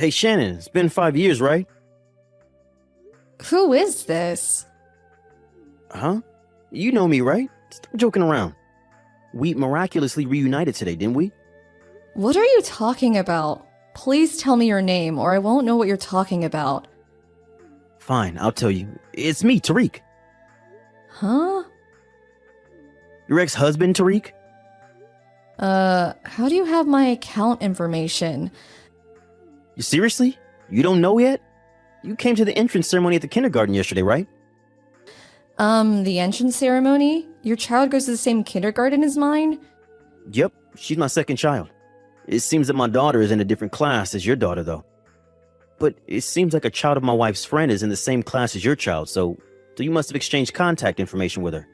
Hey Shannon, it's been 5 years, right? Who is this? Huh? You know me, right? Stop joking around. We miraculously reunited today, didn't we? What are you talking about? Please tell me your name or I won't know what you're talking about. Fine, I'll tell you. It's me, Tariq. Huh? Your ex-husband, Tariq? How do you have my account information? You seriously? You don't know yet? You came to the entrance ceremony at the kindergarten yesterday, right? The entrance ceremony? Your child goes to the same kindergarten as mine? Yep, she's my second child. It seems that my daughter is in a different class as your daughter, though. But it seems like a child of my wife's friend is in the same class as your child, so you must have exchanged contact information with her.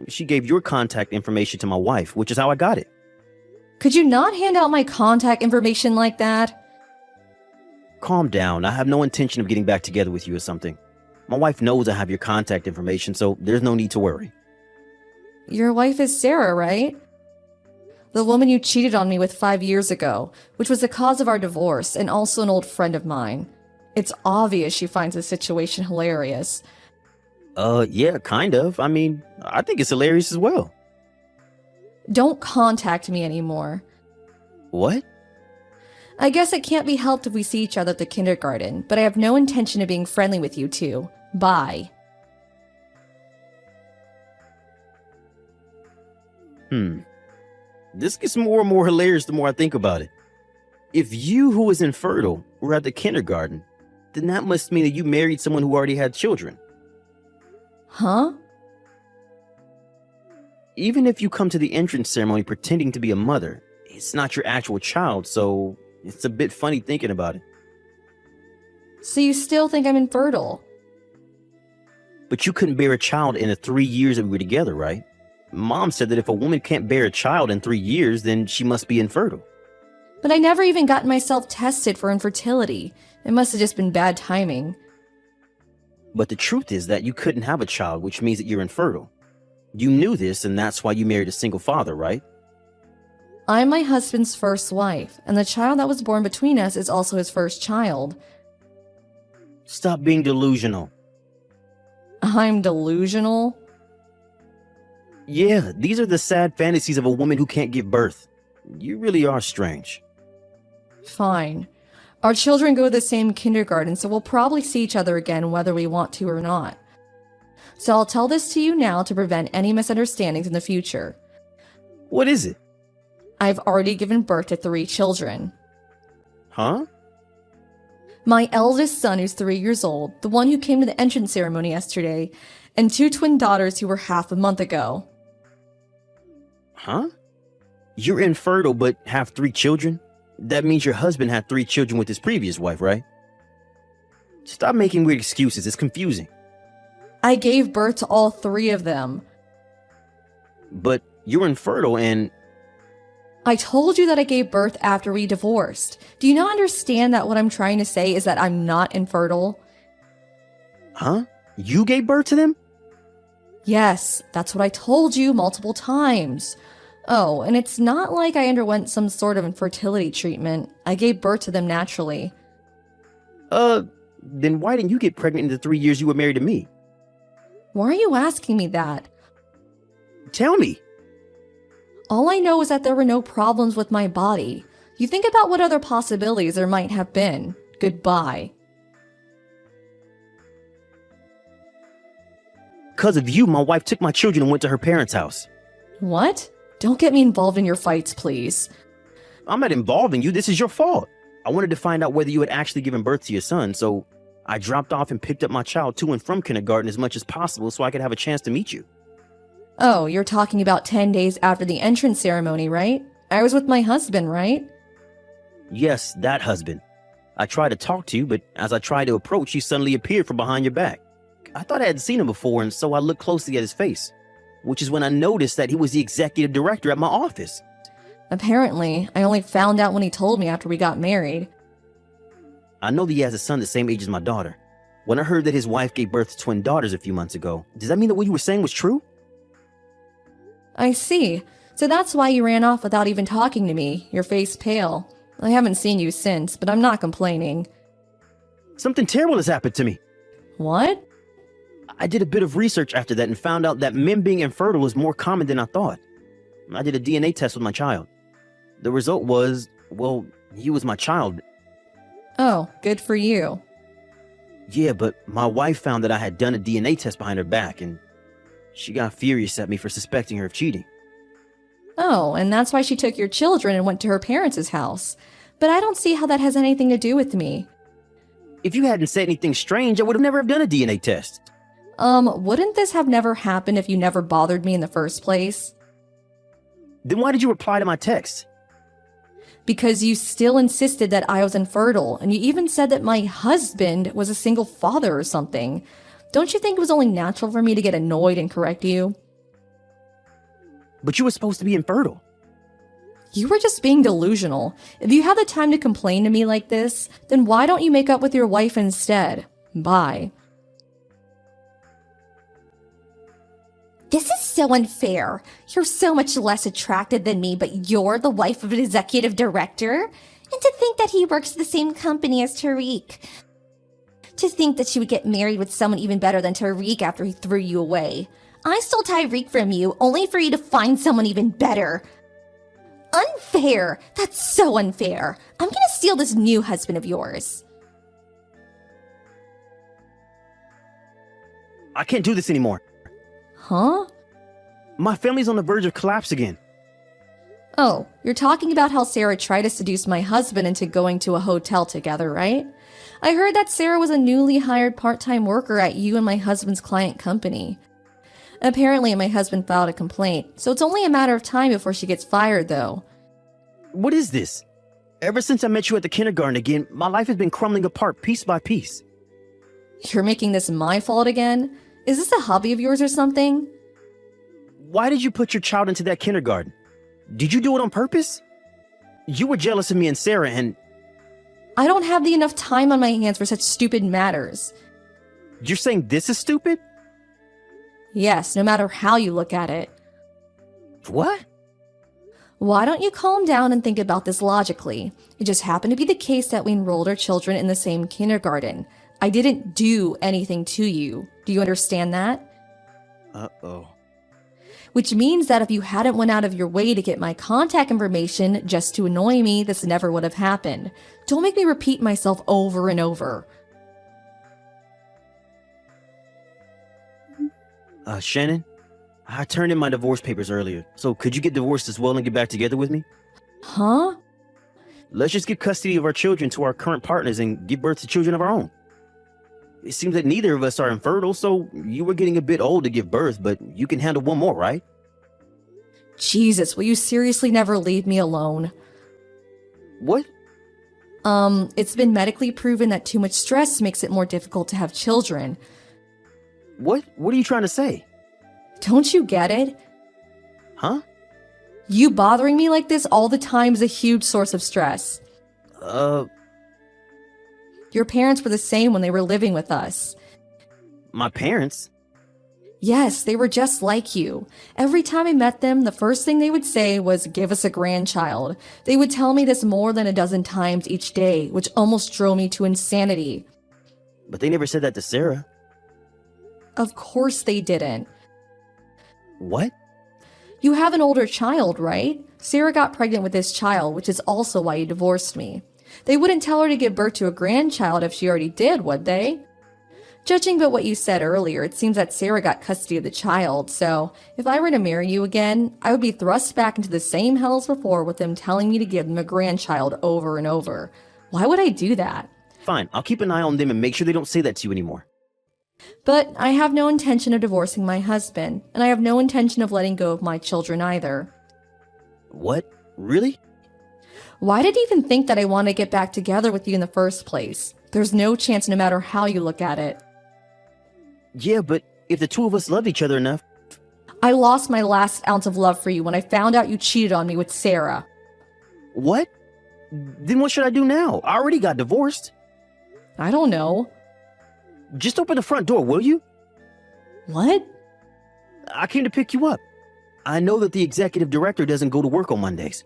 She gave your contact information to my wife, which is how I got it. Could you not hand out my contact information like that? Calm down. I have no intention of getting back together with you or something. My wife knows I have your contact information, so there's no need to worry. Your wife is Sarah, right? The woman you cheated on me with 5 years ago, which was the cause of our divorce and also an old friend of mine. It's obvious she finds the situation hilarious. Yeah, kind of. I mean, I think it's hilarious as well. Don't contact me anymore. What? I guess it can't be helped if we see each other at the kindergarten, but I have no intention of being friendly with you two. Bye. This gets more and more hilarious the more I think about it. If you, who was infertile, were at the kindergarten, then that must mean that you married someone who already had children. Huh? Even if you come to the entrance ceremony pretending to be a mother, it's not your actual child, so it's a bit funny thinking about it. So you still think I'm infertile? But you couldn't bear a child in the 3 years that we were together, right? Mom said that if a woman can't bear a child in 3 years, then she must be infertile. But I never even got myself tested for infertility. It must have just been bad timing. But the truth is that you couldn't have a child, which means that you're infertile. You knew this, and that's why you married a single father, right? I'm my husband's first wife, and the child that was born between us is also his first child. Stop being delusional. I'm delusional? Yeah, these are the sad fantasies of a woman who can't give birth. You really are strange. Fine. Our children go to the same kindergarten, so we'll probably see each other again whether we want to or not. So I'll tell this to you now to prevent any misunderstandings in the future. What is it? I've already given birth to 3 children. Huh? My eldest son, who's 3 years old, the one who came to the entrance ceremony yesterday, and 2 twin daughters who were half a month ago. Huh? You're infertile but have 3 children? That means your husband had 3 children with his previous wife, right? Stop making weird excuses. It's confusing. I gave birth to all 3 of them. But you're infertile and... I told you that I gave birth after we divorced. Do you not understand that what I'm trying to say is that I'm not infertile? Huh? You gave birth to them? Yes, that's what I told you multiple times. Oh, and it's not like I underwent some sort of infertility treatment. I gave birth to them naturally. Then why didn't you get pregnant in the 3 years you were married to me? Why are you asking me that? Tell me. All I know is that there were no problems with my body. You think about what other possibilities there might have been. Goodbye. Because of you, my wife took my children and went to her parents' house. What? Don't get me involved in your fights, please. I'm not involving you. This is your fault. I wanted to find out whether you had actually given birth to your son, so I dropped off and picked up my child to and from kindergarten as much as possible so I could have a chance to meet you. Oh, you're talking about 10 days after the entrance ceremony, right? I was with my husband, right? Yes, that husband. I tried to talk to you, but as I tried to approach, he suddenly appeared from behind your back. I thought I had seen him before, and so I looked closely at his face, which is when I noticed that he was the executive director at my office. Apparently, I only found out when he told me after we got married. I know that he has a son the same age as my daughter. When I heard that his wife gave birth to twin daughters a few months ago, does that mean that what you were saying was true? I see. So that's why you ran off without even talking to me, your face pale. I haven't seen you since, but I'm not complaining. Something terrible has happened to me. What? I did a bit of research after that and found out that men being infertile is more common than I thought. I did a DNA test with my child. The result was, well, he was my child. Oh, good for you. Yeah, but my wife found that I had done a DNA test behind her back, and she got furious at me for suspecting her of cheating. Oh, and that's why she took your children and went to her parents' house. But I don't see how that has anything to do with me. If you hadn't said anything strange, I would have never have done a DNA test. Wouldn't this have never happened if you never bothered me in the first place? Then why did you reply to my text? Because you still insisted that I was infertile, and you even said that my husband was a single father or something. Don't you think it was only natural for me to get annoyed and correct you? But you were supposed to be infertile. You were just being delusional. If you have the time to complain to me like this, then why don't you make up with your wife instead? Bye. This is so unfair. You're so much less attractive than me, but you're the wife of an executive director? And to think that he works at the same company as Tariq. To think that you would get married with someone even better than Tariq after he threw you away. I stole Tariq from you, only for you to find someone even better. Unfair! That's so unfair. I'm gonna steal this new husband of yours. I can't do this anymore. Huh? My family's on the verge of collapse again. Oh, you're talking about how Sarah tried to seduce my husband into going to a hotel together, right? I heard that Sarah was a newly hired part-time worker at you and my husband's client company. Apparently, my husband filed a complaint, so it's only a matter of time before she gets fired, though. What is this? Ever since I met you at the kindergarten again, my life has been crumbling apart piece by piece. You're making this my fault again? Is this a hobby of yours or something? Why did you put your child into that kindergarten? Did you do it on purpose? You were jealous of me and Sarah and... I don't have enough time on my hands for such stupid matters. You're saying this is stupid? Yes, no matter how you look at it. What? Why don't you calm down and think about this logically? It just happened to be the case that we enrolled our children in the same kindergarten. I didn't do anything to you. Do you understand that? Uh-oh. Which means that if you hadn't went out of your way to get my contact information just to annoy me, this never would have happened. Don't make me repeat myself over and over. Shannon, I turned in my divorce papers earlier, so could you get divorced as well and get back together with me? Huh? Let's just give custody of our children to our current partners and give birth to children of our own. It seems that neither of us are infertile, so you were getting a bit old to give birth, but you can handle one more, right? Jesus, will you seriously never leave me alone? What? It's been medically proven that too much stress makes it more difficult to have children. What? What are you trying to say? Don't you get it? Huh? You bothering me like this all the time is a huge source of stress. Your parents were the same when they were living with us. My parents? Yes, they were just like you. Every time I met them, the first thing they would say was, "Give us a grandchild." They would tell me this more than a dozen times each day, which almost drove me to insanity. But they never said that to Sarah. Of course they didn't. What? You have an older child, right? Sarah got pregnant with this child, which is also why you divorced me. They wouldn't tell her to give birth to a grandchild if she already did, would they? Judging by what you said earlier, it seems that Sarah got custody of the child, so if I were to marry you again, I would be thrust back into the same hell as before with them telling me to give them a grandchild over and over. Why would I do that? Fine, I'll keep an eye on them and make sure they don't say that to you anymore. But I have no intention of divorcing my husband, and I have no intention of letting go of my children either. What? Really? Why did you even think that I want to get back together with you in the first place? There's no chance no matter how you look at it. Yeah, but if the two of us loved each other enough... I lost my last ounce of love for you when I found out you cheated on me with Sarah. What? Then what should I do now? I already got divorced. I don't know. Just open the front door, will you? What? I came to pick you up. I know that the executive director doesn't go to work on Mondays.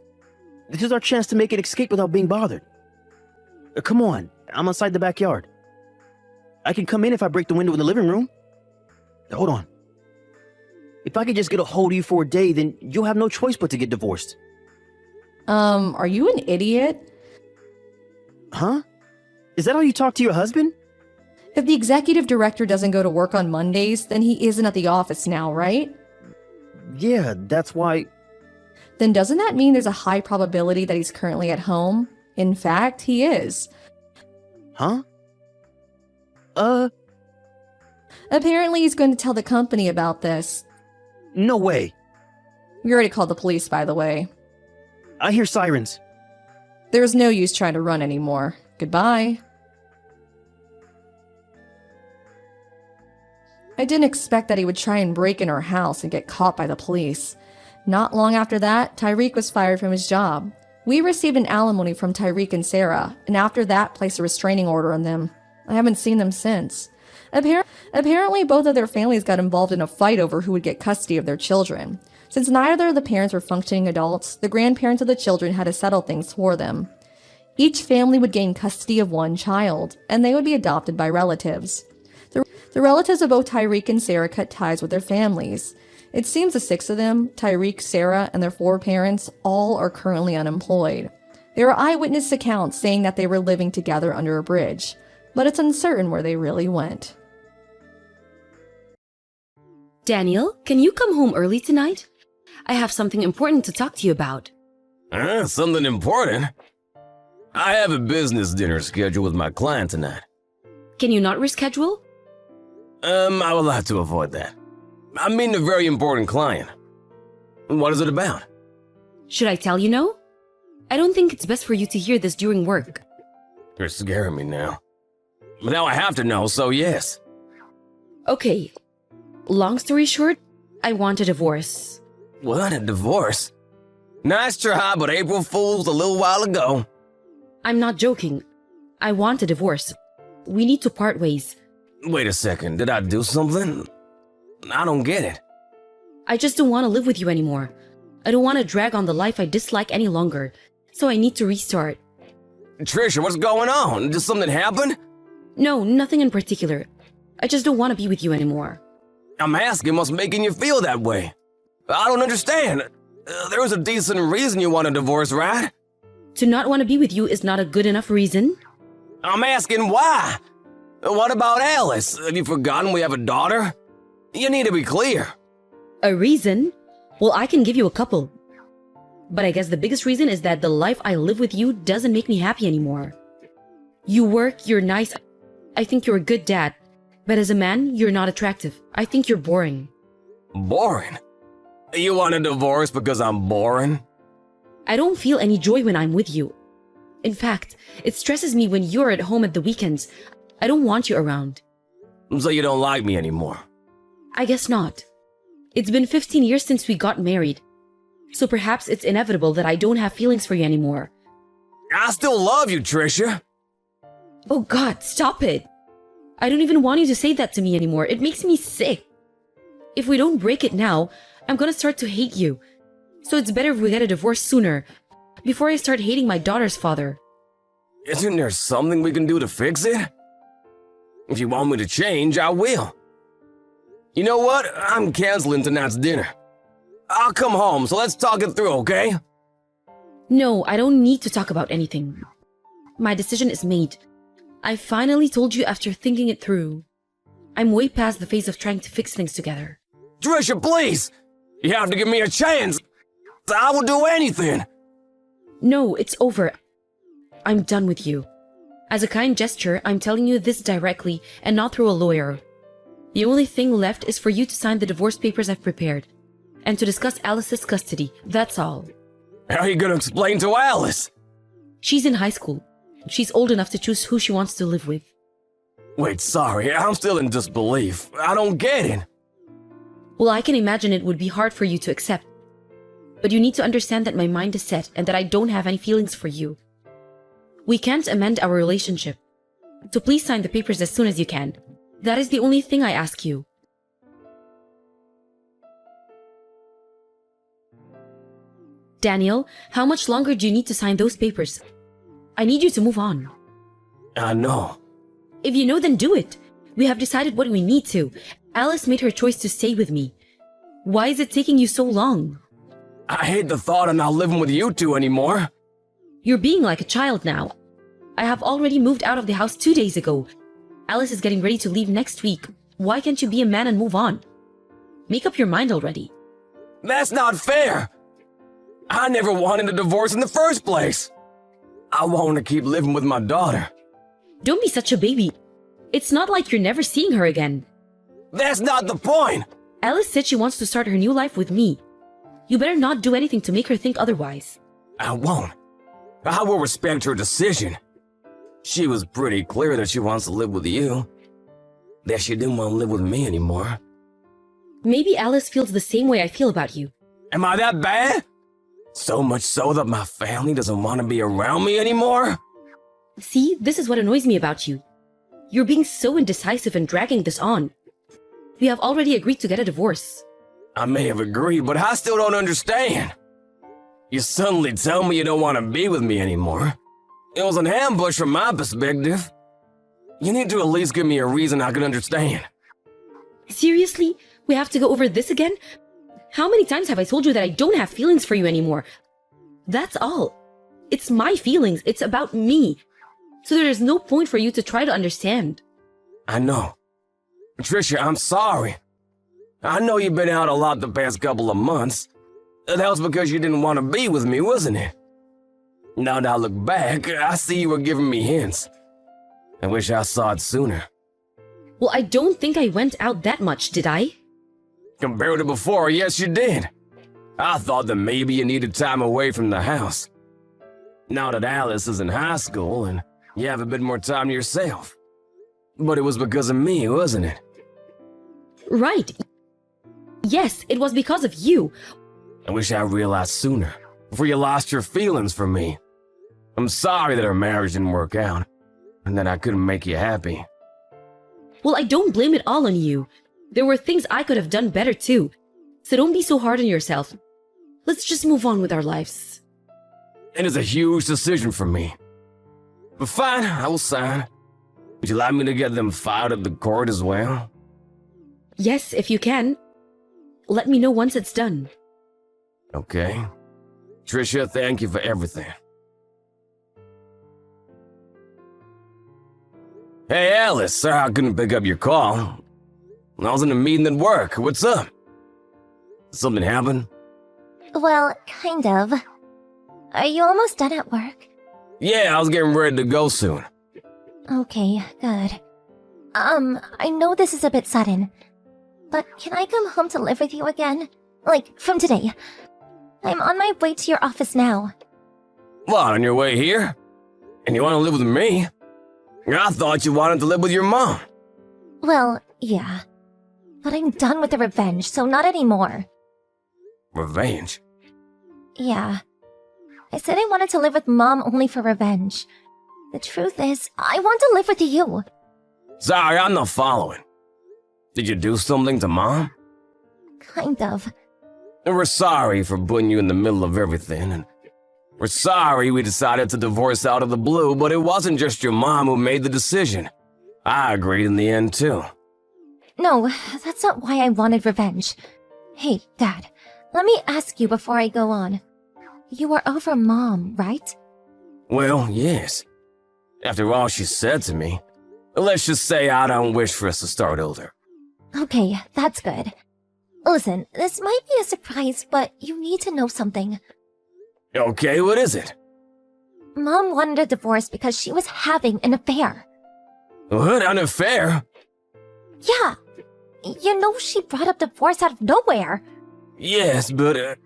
This is our chance to make an escape without being bothered. Come on, I'm outside the backyard. I can come in if I break the window in the living room. Hold on. If I could just get a hold of you for a day, then you'll have no choice but to get divorced. Are you an idiot? Huh? Is that how you talk to your husband? If the executive director doesn't go to work on Mondays, then he isn't at the office now, right? Yeah, that's why... Then doesn't that mean there's a high probability that he's currently at home? In fact, he is. Huh? Apparently he's going to tell the company about this. No way. We already called the police, by the way. I hear sirens. There's no use trying to run anymore. Goodbye. I didn't expect that he would try and break in our house and get caught by the police. Not long after that, Tyreek was fired from his job. We received an alimony from Tyreek and Sarah, and after that placed a restraining order on them. I haven't seen them since. Apparently, both of their families got involved in a fight over who would get custody of their children. Since neither of the parents were functioning adults, the grandparents of the children had to settle things for them. Each family would gain custody of one child, and they would be adopted by relatives. The relatives of both Tyreek and Sarah cut ties with their families. It seems the 6 of them, Tyreek, Sarah, and their 4 parents, all are currently unemployed. There are eyewitness accounts saying that they were living together under a bridge, but it's uncertain where they really went. Daniel, can you come home early tonight? I have something important to talk to you about. Something important? I have a business dinner scheduled with my client tonight. Can you not reschedule? I would like to avoid that. I'm meeting a very important client. What is it about? Should I tell you no? I don't think it's best for you to hear this during work. You're scaring me now. But now I have to know, so yes. Okay. Long story short, I want a divorce. What, a divorce? Nice try, but April Fool's a little while ago. I'm not joking. I want a divorce. We need to part ways. Wait a second, did I do something? I don't get it. I just don't want to live with you anymore. I don't want to drag on the life I dislike any longer, so I need to restart. Trisha, what's going on? Did something happen? No, nothing in particular. I just don't want to be with you anymore. I'm asking what's making you feel that way. I don't understand. There was a decent reason you want a divorce, right? To not want to be with you is not a good enough reason. I'm asking why. What about Alice? Have you forgotten we have a daughter? You need to be clear. A reason? Well, I can give you a couple. But I guess the biggest reason is that the life I live with you doesn't make me happy anymore. You work, you're nice. I think you're a good dad. But as a man, you're not attractive. I think you're boring. Boring? You want a divorce because I'm boring? I don't feel any joy when I'm with you. In fact, it stresses me when you're at home at the weekends. I don't want you around. So you don't like me anymore? I guess not. It's been 15 years since we got married. So perhaps it's inevitable that I don't have feelings for you anymore. I still love you, Trisha. Oh God, stop it. I don't even want you to say that to me anymore. It makes me sick. If we don't break it now, I'm gonna start to hate you. So it's better if we get a divorce sooner, before I start hating my daughter's father. Isn't there something we can do to fix it? If you want me to change, I will. You know what? I'm canceling tonight's dinner. I'll come home, so let's talk it through, okay? No, I don't need to talk about anything. My decision is made. I finally told you after thinking it through. I'm way past the phase of trying to fix things together. Trisha, please! You have to give me a chance! I will do anything! No, it's over. I'm done with you. As a kind gesture, I'm telling you this directly and not through a lawyer. The only thing left is for you to sign the divorce papers I've prepared, and to discuss Alice's custody, that's all. How are you gonna explain to Alice? She's in high school. She's old enough to choose who she wants to live with. Wait, sorry, I'm still in disbelief. I don't get it. Well, I can imagine it would be hard for you to accept. But you need to understand that my mind is set and that I don't have any feelings for you. We can't amend our relationship. So please sign the papers as soon as you can. That is the only thing I ask you. Daniel, how much longer do you need to sign those papers? I need you to move on. I know. If you know, then do it. We have decided what we need to. Alice made her choice to stay with me. Why is it taking you so long? I hate the thought of not living with you two anymore. You're being like a child now. I have already moved out of the house 2 days ago. Alice is getting ready to leave next week. Why can't you be a man and move on? Make up your mind already. That's not fair. I never wanted a divorce in the first place. I want to keep living with my daughter. Don't be such a baby. It's not like you're never seeing her again. That's not the point. Alice said she wants to start her new life with me. You better not do anything to make her think otherwise. I won't. I will respect her decision. She was pretty clear that she wants to live with you. That she didn't want to live with me anymore. Maybe Alice feels the same way I feel about you. Am I that bad? So much so that my family doesn't want to be around me anymore? See, this is what annoys me about you. You're being so indecisive and dragging this on. We have already agreed to get a divorce. I may have agreed, but I still don't understand. You suddenly tell me you don't want to be with me anymore. It was an ambush from my perspective. You need to at least give me a reason I can understand. Seriously? We have to go over this again? How many times have I told you that I don't have feelings for you anymore? That's all. It's my feelings. It's about me. So there is no point for you to try to understand. I know. Patricia, I'm sorry. I know you've been out a lot the past couple of months. That was because you didn't want to be with me, wasn't it? Now that I look back, I see you were giving me hints. I wish I saw it sooner. Well, I don't think I went out that much, did I? Compared to before, yes you did. I thought that maybe you needed time away from the house. Now that Alice is in high school and you have a bit more time to yourself. But it was because of me, wasn't it? Right. Yes, it was because of you. I wish I realized sooner, before you lost your feelings for me. I'm sorry that our marriage didn't work out, and that I couldn't make you happy. Well, I don't blame it all on you. There were things I could have done better too. So don't be so hard on yourself. Let's just move on with our lives. It is a huge decision for me. But fine, I will sign. Would you like me to get them filed at the court as well? Yes, if you can. Let me know once it's done. Okay. Tricia, thank you for everything. Hey, Alice, sorry I couldn't pick up your call. I was in a meeting at work. What's up? Something happened? Well, kind of. Are you almost done at work? Yeah, I was getting ready to go soon. Okay, good. I know this is a bit sudden, but can I come home to live with you again? Like, from today. I'm on my way to your office now. What, on your way here? And you want to live with me? I thought you wanted to live with your mom. Well, yeah. But I'm done with the revenge, so not anymore. Revenge? Yeah. I said I wanted to live with Mom only for revenge. The truth is, I want to live with you. Sorry, I'm not following. Did you do something to Mom? Kind of. And we're sorry for putting you in the middle of everything, and we're sorry we decided to divorce out of the blue, but it wasn't just your mom who made the decision. I agreed in the end, too. No, that's not why I wanted revenge. Hey, Dad, let me ask you before I go on. You were over Mom, right? Well, yes. After all she said to me, let's just say I don't wish for us to start over. Okay, that's good. Listen, this might be a surprise, but you need to know something. Okay, what is it? Mom wanted a divorce because she was having an affair. What, an affair? Yeah. You know she brought up divorce out of nowhere. Yes, but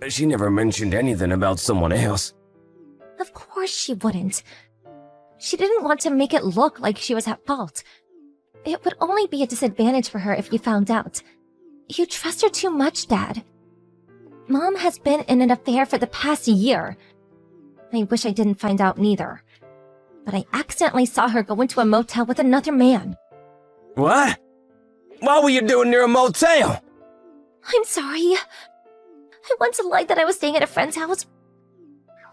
she never mentioned anything about someone else. Of course she wouldn't. She didn't want to make it look like she was at fault. It would only be a disadvantage for her if you found out. You trust her too much, Dad. Mom has been in an affair for the past year. I wish I didn't find out neither. But I accidentally saw her go into a motel with another man. What? What were you doing near a motel? I'm sorry. I once lied that I was staying at a friend's house,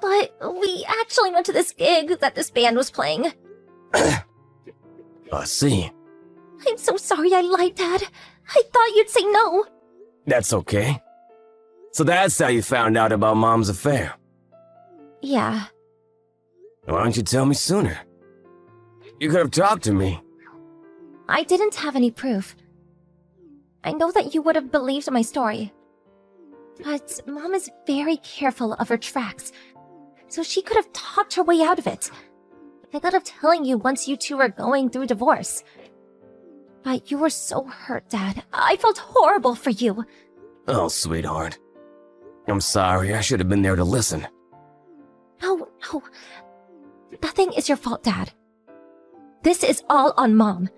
but we actually went to this gig that this band was playing. I see. I'm so sorry I lied, Dad. I thought you'd say no. That's okay. So that's how you found out about Mom's affair. Yeah. Why don't you tell me sooner? You could have talked to me. I didn't have any proof. I know that you would have believed my story. But Mom is very careful of her tracks, so she could have talked her way out of it. I thought of telling you once you two were going through divorce. But you were so hurt, Dad. I felt horrible for you. Oh, sweetheart. I'm sorry, I should have been there to listen. No. Nothing is your fault, Dad. This is all on Mom.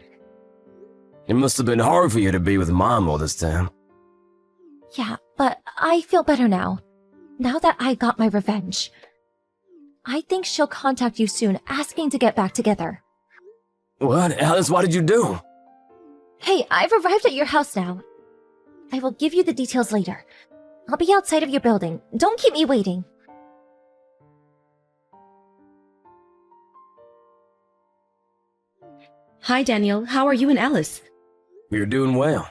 It must have been hard for you to be with Mom all this time. Yeah, but I feel better now. Now that I got my revenge. I think she'll contact you soon, asking to get back together. What? Alice, what did you do? Hey, I've arrived at your house now. I will give you the details later. I'll be outside of your building. Don't keep me waiting. Hi, Daniel. How are you and Alice? You're doing well.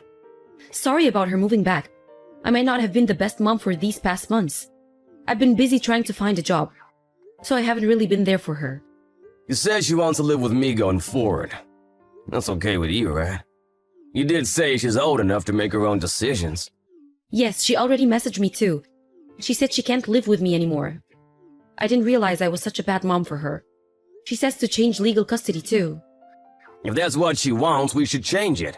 Sorry about her moving back. I might not have been the best mom for these past months. I've been busy trying to find a job, so I haven't really been there for her. You said she wants to live with me going forward. That's okay with you, right? You did say she's old enough to make her own decisions. Yes, she already messaged me too. She said she can't live with me anymore. I didn't realize I was such a bad mom for her. She says to change legal custody too. If that's what she wants, we should change it.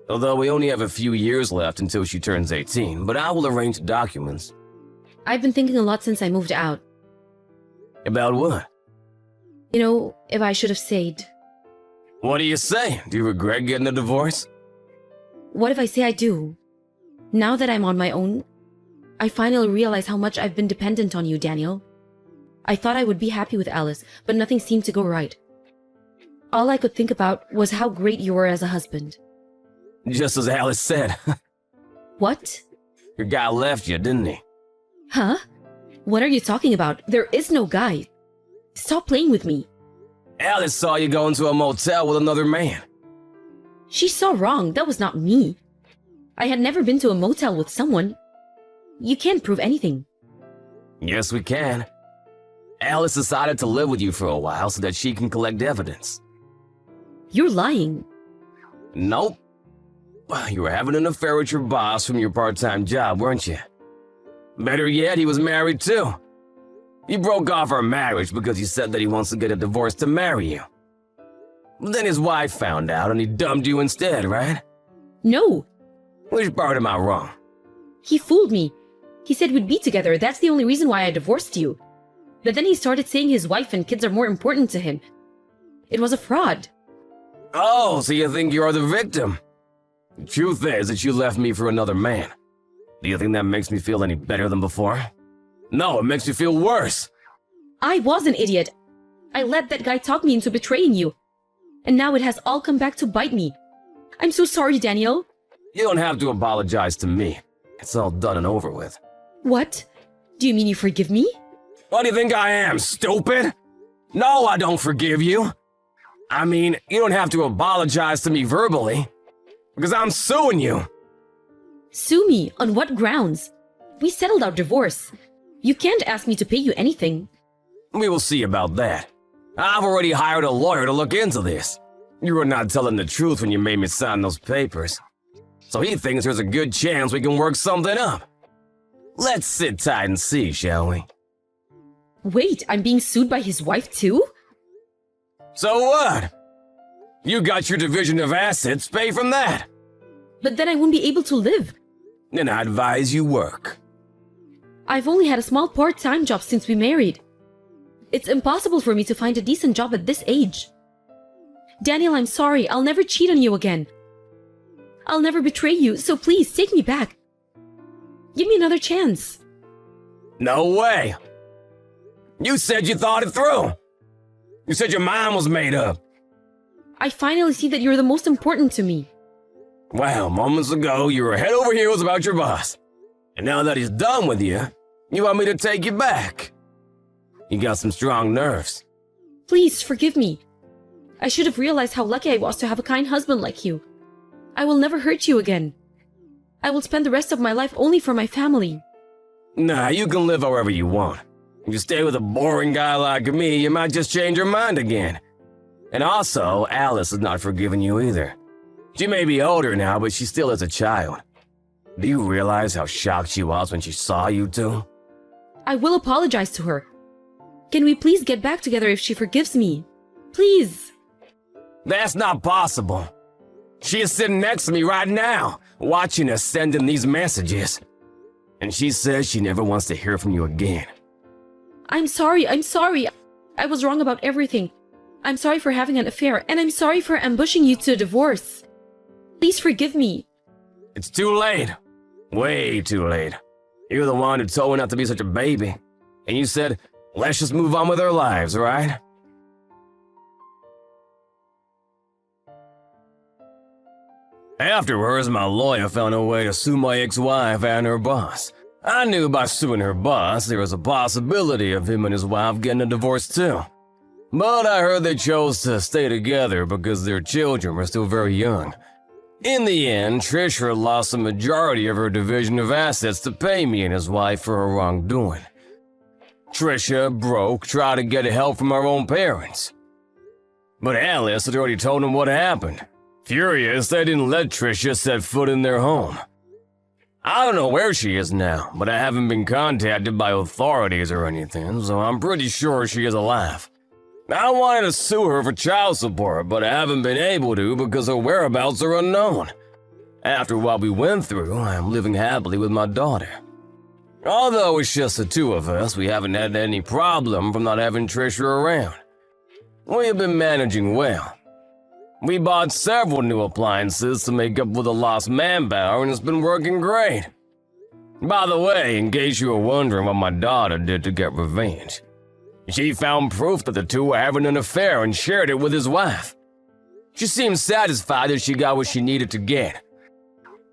Although we only have a few years left until she turns 18, but I will arrange the documents. I've been thinking a lot since I moved out. About what? You know, if I should have stayed. What do you say? Do you regret getting a divorce? What if I say I do? Now that I'm on my own, I finally realize how much I've been dependent on you, Daniel. I thought I would be happy with Alice, but nothing seemed to go right. All I could think about was how great you were as a husband. Just as Alice said. What? Your guy left you, didn't he? Huh? What are you talking about? There is no guy. Stop playing with me. Alice saw you going to a motel with another man. She saw wrong. That was not me. I had never been to a motel with someone. You can't prove anything. Yes, we can. Alice decided to live with you for a while so that she can collect evidence. You're lying. Nope. You were having an affair with your boss from your part-time job, weren't you? Better yet, he was married too. He broke off our marriage because he said that he wants to get a divorce to marry you. But then his wife found out and he dumped you instead, right? No. Which part am I wrong? He fooled me. He said we'd be together. That's the only reason why I divorced you. But then he started saying his wife and kids are more important to him. It was a fraud. Oh, so you think you're the victim? The truth is that you left me for another man. Do you think that makes me feel any better than before? No, it makes me feel worse. I was an idiot. I let that guy talk me into betraying you. And now it has all come back to bite me. I'm so sorry, Daniel. You don't have to apologize to me. It's all done and over with. What? Do you mean you forgive me? What do you think I am, stupid? No, I don't forgive you. I mean, you don't have to apologize to me verbally. Because I'm suing you. Sue me? On what grounds? We settled our divorce. You can't ask me to pay you anything. We will see about that. I've already hired a lawyer to look into this. You were not telling the truth when you made me sign those papers. So he thinks there's a good chance we can work something up. Let's sit tight and see, shall we? Wait, I'm being sued by his wife too? So what? You got your division of assets, pay from that. But then I won't be able to live. Then I advise you work. I've only had a small part-time job since we married. It's impossible for me to find a decent job at this age. Daniel, I'm sorry. I'll never cheat on you again. I'll never betray you, so please take me back. Give me another chance. No way. You said you thought it through. You said your mind was made up. I finally see that you're the most important to me. Well, moments ago, you were head over heels about your boss. And now that he's done with you, you want me to take you back. You got some strong nerves. Please forgive me. I should have realized how lucky I was to have a kind husband like you. I will never hurt you again. I will spend the rest of my life only for my family. Nah, you can live however you want. If you stay with a boring guy like me, you might just change your mind again. And also, Alice has not forgiven you either. She may be older now, but she still is a child. Do you realize how shocked she was when she saw you two? I will apologize to her. Can we please get back together if she forgives me? Please. That's not possible. She is sitting next to me right now, watching us sending these messages. And she says she never wants to hear from you again. I'm sorry. I was wrong about everything. I'm sorry for having an affair, and I'm sorry for ambushing you to a divorce. Please forgive me. It's too late. Way too late. You're the one who told me not to be such a baby. And you said, let's just move on with our lives, right? Afterwards, my lawyer found a way to sue my ex-wife and her boss. I knew by suing her boss, there was a possibility of him and his wife getting a divorce too. But I heard they chose to stay together because their children were still very young. In the end, Trisha lost the majority of her division of assets to pay me and his wife for her wrongdoing. Trisha, broke, tried to get help from her own parents. But Alice had already told him what happened. Furious, they didn't let Trisha set foot in their home. I don't know where she is now, but I haven't been contacted by authorities or anything, so I'm pretty sure she is alive. I wanted to sue her for child support, but I haven't been able to because her whereabouts are unknown. After what we went through, I'm living happily with my daughter. Although it's just the two of us, we haven't had any problem from not having Trisha around. We have been managing well. We bought several new appliances to make up for the lost manpower, and it's been working great. By the way, in case you were wondering what my daughter did to get revenge, she found proof that the two were having an affair and shared it with his wife. She seemed satisfied that she got what she needed to get.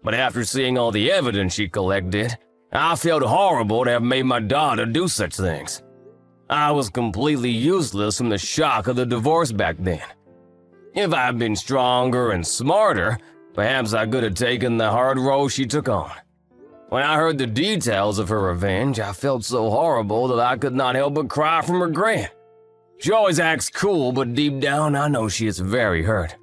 But after seeing all the evidence she collected, I felt horrible to have made my daughter do such things. I was completely useless from the shock of the divorce back then. If I had been stronger and smarter, perhaps I could have taken the hard role she took on. When I heard the details of her revenge, I felt so horrible that I could not help but cry from regret. She always acts cool, but deep down I know she is very hurt.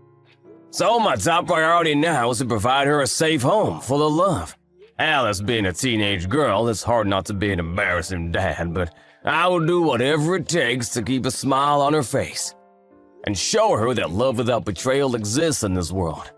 So my top priority now is to provide her a safe home full of love. Alice being a teenage girl, it's hard not to be an embarrassing dad, but I will do whatever it takes to keep a smile on her face and show her that love without betrayal exists in this world.